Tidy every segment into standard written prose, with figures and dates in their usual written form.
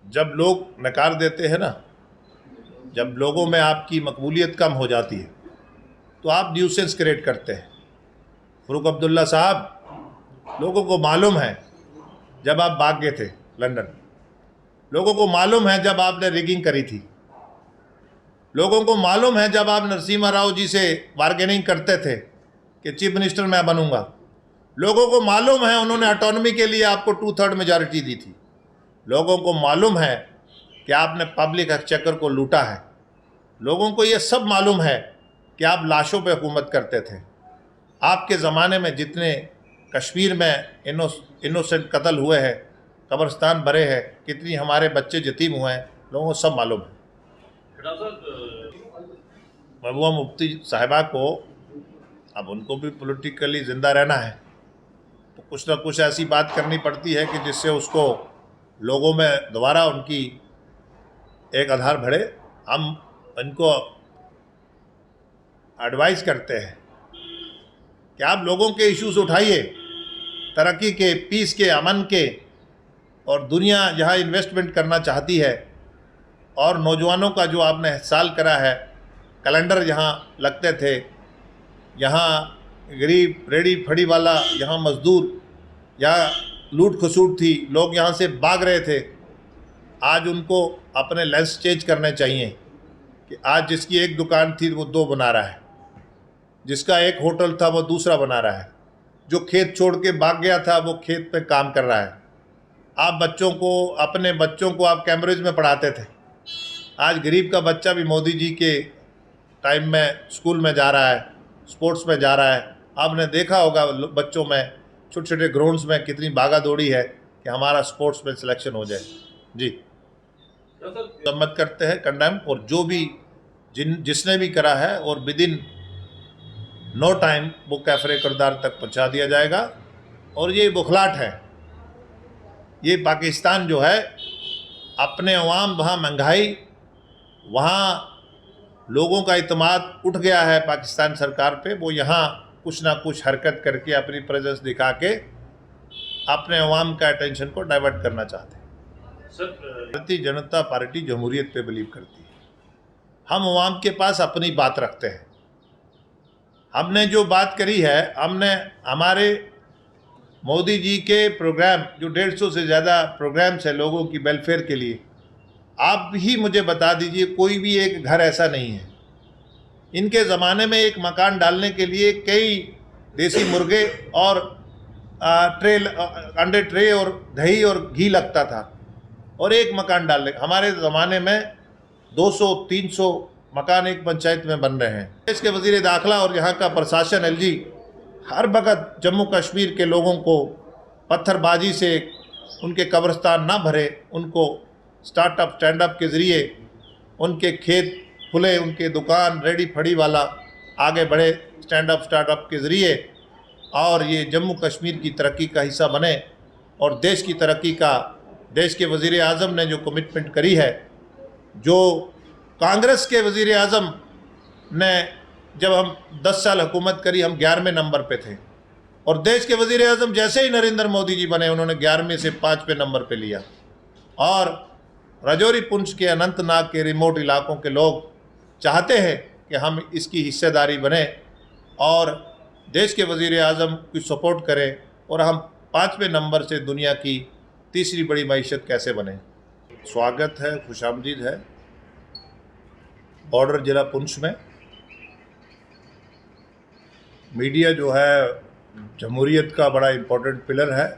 जब लोग नकार देते हैं ना, जब लोगों में आपकी मकबूलियत कम हो जाती है तो आप न्यूसेंस क्रिएट करते हैं। फ़ारूक अब्दुल्ला साहब, लोगों को मालूम है जब आप भाग गए थे लंदन, लोगों को मालूम है जब आपने रिगिंग करी थी, लोगों को मालूम है जब आप नरसिम्हा राव जी से बार्गेनिंग करते थे कि चीफ मिनिस्टर मैं बनूंगा, लोगों को मालूम है उन्होंने ऑटोनॉमी के लिए आपको 2/3 मेजॉरिटी दी थी, लोगों को मालूम है कि आपने पब्लिक एक्सचेकर को लूटा है, लोगों को ये सब मालूम है कि आप लाशों पे हुकूमत करते थे। आपके ज़माने में जितने कश्मीर में इनोसेंट कत्ल हुए हैं, कब्रिस्तान भरे हैं, कितनी हमारे बच्चे यतीम हुए हैं, लोगों को सब मालूम है। महबूबा मुफ्ती साहिबा को अब उनको भी पॉलिटिकली ज़िंदा रहना है तो कुछ ना कुछ ऐसी बात करनी पड़ती है कि जिससे उसको लोगों में दोबारा उनकी एक आधार बढ़े। हम इनको एडवाइस करते हैं कि आप लोगों के इश्यूज उठाइए, तरक्की के, पीस के, अमन के, और दुनिया जहाँ इन्वेस्टमेंट करना चाहती है और नौजवानों का जो आपने साल करा है, कैलेंडर यहाँ लगते थे, यहाँ गरीब रेडी फड़ी वाला, यहाँ मजदूर, यहाँ लूट खसूट थी, लोग यहाँ से भाग रहे थे, आज उनको अपने लेंस चेंज करने चाहिए कि आज जिसकी एक दुकान थी वो 2 बना रहा है, जिसका एक होटल था वो दूसरा बना रहा है, जो खेत छोड़ के भाग गया था वो खेत पे काम कर रहा है। आप बच्चों को, अपने बच्चों को आप कैम्ब्रिज में पढ़ाते थे, आज गरीब का बच्चा भी मोदी जी के टाइम में स्कूल में जा रहा है, स्पोर्ट्स में जा रहा है। आपने देखा होगा बच्चों में छोटे छोटे ग्राउंड्स में कितनी भागा दौड़ी है कि हमारा स्पोर्ट्स में सिलेक्शन हो जाए। जी, सम्मत करते हैं, कंडेम, और जो भी जिसने भी करा है और विद इन नो टाइम वो कैफरे किरदार तक पहुंचा दिया जाएगा। और ये बुखलाट है, ये पाकिस्तान जो है अपने अवाम, वहाँ महंगाई, वहाँ लोगों का इत्मीनान उठ गया है पाकिस्तान सरकार पे, वो यहाँ कुछ ना कुछ हरकत करके अपनी प्रेजेंस दिखा के अपने अवाम का अटेंशन को डाइवर्ट करना चाहते हैं। भारतीय जनता पार्टी जमहूरियत पे बिलीव करती है, हम अवाम के पास अपनी बात रखते हैं। हमने जो बात करी है, हमने हमारे मोदी जी के प्रोग्राम, जो 150 से ज़्यादा प्रोग्राम्स है लोगों की वेलफेयर के लिए, आप ही मुझे बता दीजिए कोई भी एक घर ऐसा नहीं है। इनके ज़माने में एक मकान डालने के लिए कई देसी मुर्गे और अंडे ट्रे और दही और घी लगता था, और एक मकान डालने, हमारे ज़माने में 200-300 मकान एक पंचायत में बन रहे हैं। देश के वज़ीर दाखिला और यहाँ का प्रशासन एलजी हर वक्त जम्मू कश्मीर के लोगों को पत्थरबाजी से उनके कब्रिस्तान ना भरे, उनको स्टार्टअप स्टैंडअप के ज़रिए उनके खेत खुले, उनके दुकान रेडी फड़ी वाला आगे बढ़े स्टैंडअप स्टार्टअप के ज़रिए, और ये जम्मू कश्मीर की तरक्की का हिस्सा बने। और देश की तरक्की का, देश के वज़ीर आज़म ने जो कमिटमेंट करी है, जो कांग्रेस के वज़ीर आज़म ने, जब हम 10 साल हुकूमत करी, हम 11वें नंबर पे थे, और देश के वज़ीर आज़म जैसे ही नरेंद्र मोदी जी बने, उन्होंने 11वें से 5वें नंबर पे लिया। और राजौरी, पुंछ के, अनंतनाग के रिमोट इलाकों के लोग चाहते हैं कि हम इसकी हिस्सेदारी बने और देश के वज़ीर आज़म की सपोर्ट करें, और हम 5वें नंबर से दुनिया की तीसरी बड़ी मईशत कैसे बने। स्वागत है, खुशामदीद है। बॉर्डर ज़िला पुंछ में मीडिया जो है जमहूरियत का बड़ा इम्पोर्टेंट पिलर है,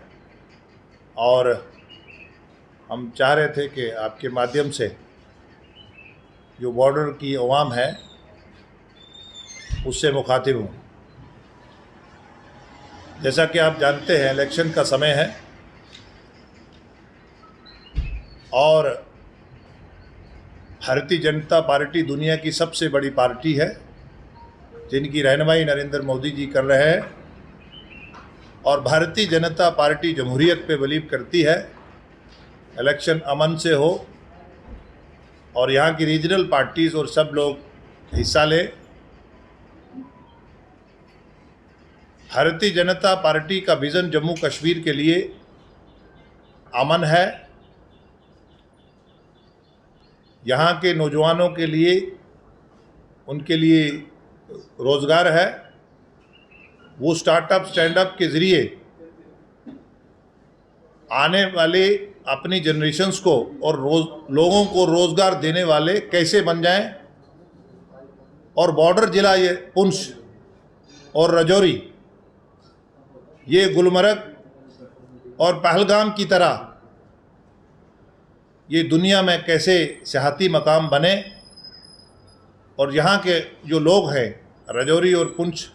और हम चाह रहे थे कि आपके माध्यम से जो बॉर्डर की अवाम है उससे मुखातिब हूँ। जैसा कि आप जानते हैं, इलेक्शन का समय है और भारतीय जनता पार्टी दुनिया की सबसे बड़ी पार्टी है, जिनकी रहनुमाई नरेंद्र मोदी जी कर रहे हैं, और भारतीय जनता पार्टी जमहूरियत पे बिलीव करती है। इलेक्शन अमन से हो और यहाँ की रीजनल पार्टीज़ और सब लोग हिस्सा लें। भारतीय जनता पार्टी का विज़न जम्मू कश्मीर के लिए अमन है, यहाँ के नौजवानों के लिए, उनके लिए रोज़गार है। वो स्टार्टअप स्टैंडअप के ज़रिए आने वाले अपनी जनरेशन्स को और लोगों को रोज़गार देने वाले कैसे बन जाएं। और बॉर्डर ज़िला ये पुंछ और राजौरी, ये गुलमर्ग और पहलगाम की तरह ये दुनिया में कैसे सियाहती मकाम बने। और यहाँ के जो लोग हैं राजौरी और पुंछ,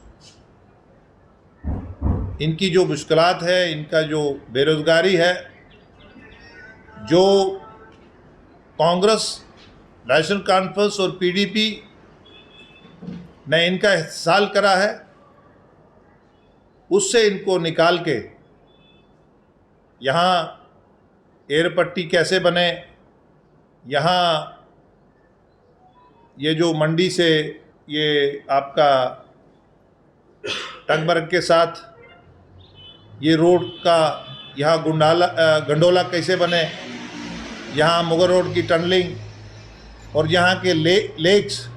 इनकी जो मुश्किलात है, इनका जो बेरोज़गारी है, जो कांग्रेस, नेशनल कॉन्फ्रेंस और पीडीपी ने इनका इस्तेसाल करा है, उससे इनको निकाल के यहाँ एयरपट्टी कैसे बने, यहाँ ये जो मंडी से ये आपका टंगमर्ग के साथ ये रोड का यहाँ गंडोला कैसे बने, यहाँ मुगल रोड की टनलिंग और यहाँ के लेक्स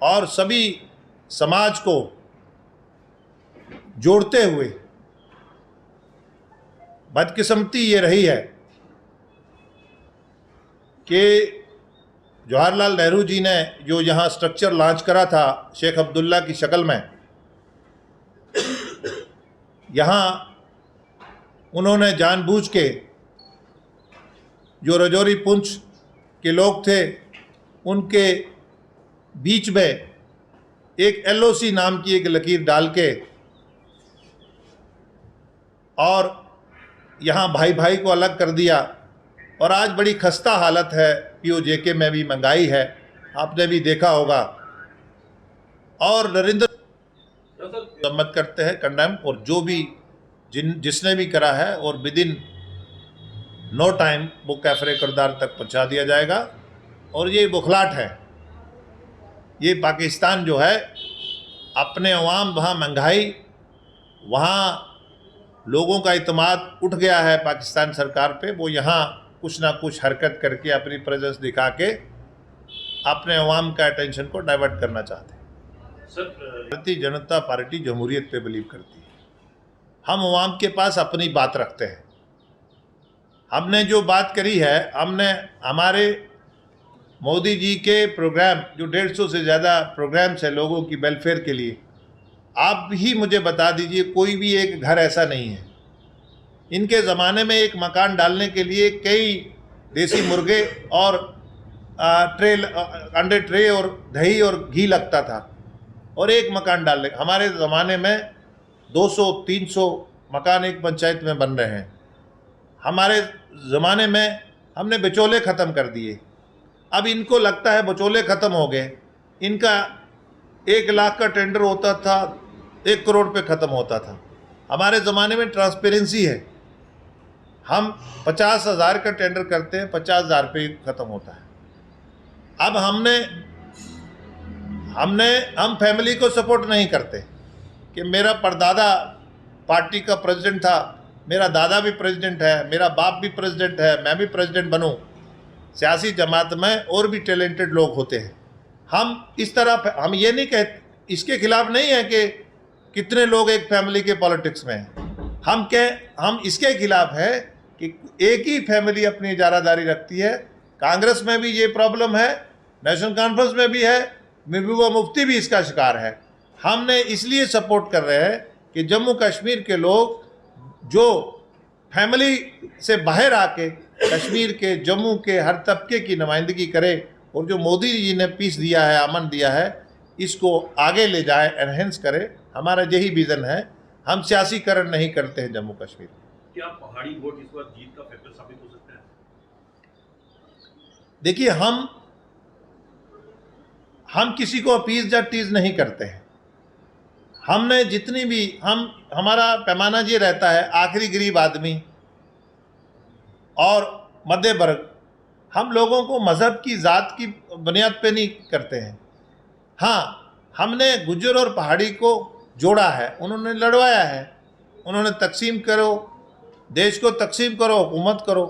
और सभी समाज को जोड़ते हुए। बदकिस्मती ये रही है कि जवाहरलाल नेहरू जी ने जो यहाँ स्ट्रक्चर लॉन्च करा था शेख अब्दुल्ला की शक्ल में, यहाँ उन्होंने जानबूझ के जो राजौरी पुंछ के लोग थे उनके बीच में एक एलओसी नाम की एक लकीर डाल के और यहाँ भाई भाई को अलग कर दिया। और आज बड़ी खस्ता हालत है, पीओजेके में भी महंगाई है, आपने भी देखा होगा। और नरेंद्र मत करते हैं कंडेम, और जो भी जिसने भी करा है और विद इन नो टाइम वो कैफरे किरदार तक पहुंचा दिया जाएगा। और ये बुखलाट है, ये पाकिस्तान जो है अपने अवाम, वहाँ महंगाई, वहाँ लोगों का इत्मीनान उठ गया है पाकिस्तान सरकार पे, वो यहाँ कुछ ना कुछ हरकत करके अपनी प्रेजेंस दिखा के अपने अवाम का अटेंशन को डाइवर्ट करना चाहते हैं। भारतीय जनता पार्टी जमहूरियत पे बिलीव करती है। हम अवाम के पास अपनी बात रखते हैं। हमने जो बात करी है, हमने हमारे मोदी जी के प्रोग्राम, जो 150 से ज़्यादा प्रोग्राम्स है लोगों की वेलफेयर के लिए, आप ही मुझे बता दीजिए कोई भी एक घर ऐसा नहीं है। इनके ज़माने में एक मकान डालने के लिए कई देसी मुर्गे और अंडे ट्रे और दही और घी लगता था, और एक मकान डालने, हमारे ज़माने में 200-300 मकान एक पंचायत में बन रहे हैं। हमारे ज़माने में हमने बिचौले ख़त्म कर दिए। अब इनको लगता है बिचौले ख़त्म हो गए। इनका 1 लाख का टेंडर होता था, 1 करोड़ पे ख़त्म होता था। हमारे ज़माने में ट्रांसपेरेंसी है। हम 50,000 का टेंडर करते हैं, 50,000 पे ख़त्म होता है। अब हम फैमिली को सपोर्ट नहीं करते कि मेरा परदादा पार्टी का प्रेसिडेंट था, मेरा दादा भी प्रेसिडेंट है, मेरा बाप भी प्रेसिडेंट है, मैं भी प्रेसिडेंट बनूं। सियासी जमात में और भी टैलेंटेड लोग होते हैं। हम इस तरह, हम ये नहीं कहते, इसके खिलाफ नहीं है कि कितने लोग एक फैमिली के पॉलिटिक्स में हैं। हम इसके खिलाफ है कि एक ही फैमिली अपनी इजारादारी रखती है। कांग्रेस में भी ये प्रॉब्लम है, नेशनल कॉन्फ्रेंस में भी है, महबूबा मुफ्ती भी इसका शिकार है। हमने इसलिए सपोर्ट कर रहे हैं कि जम्मू कश्मीर के लोग जो फैमिली से बाहर आके कश्मीर के, जम्मू के हर तबके की नुमाइंदगी करे, और जो मोदी जी ने पीस दिया है, अमन दिया है, इसको आगे ले जाए, एनहेंस करे। हमारा यही विज़न है। हम सियासीकरण नहीं करते हैं जम्मू कश्मीर। क्या पहाड़ी वोट इस बार जीत का फैक्टर साबित हो सकता है? देखिए, हम किसी को अपीज या टीज नहीं करते हैं। हमने जितनी भी हमारा पैमाना ये रहता है, आखिरी गरीब आदमी और मध्य वर्ग, हम लोगों को मज़हब की, ज़ात की बुनियाद पे नहीं करते हैं। हाँ, हमने गुज्जर और पहाड़ी को जोड़ा है, उन्होंने लड़वाया है, उन्होंने तकसीम करो, देश को तकसीम करो, हुकूमत करो।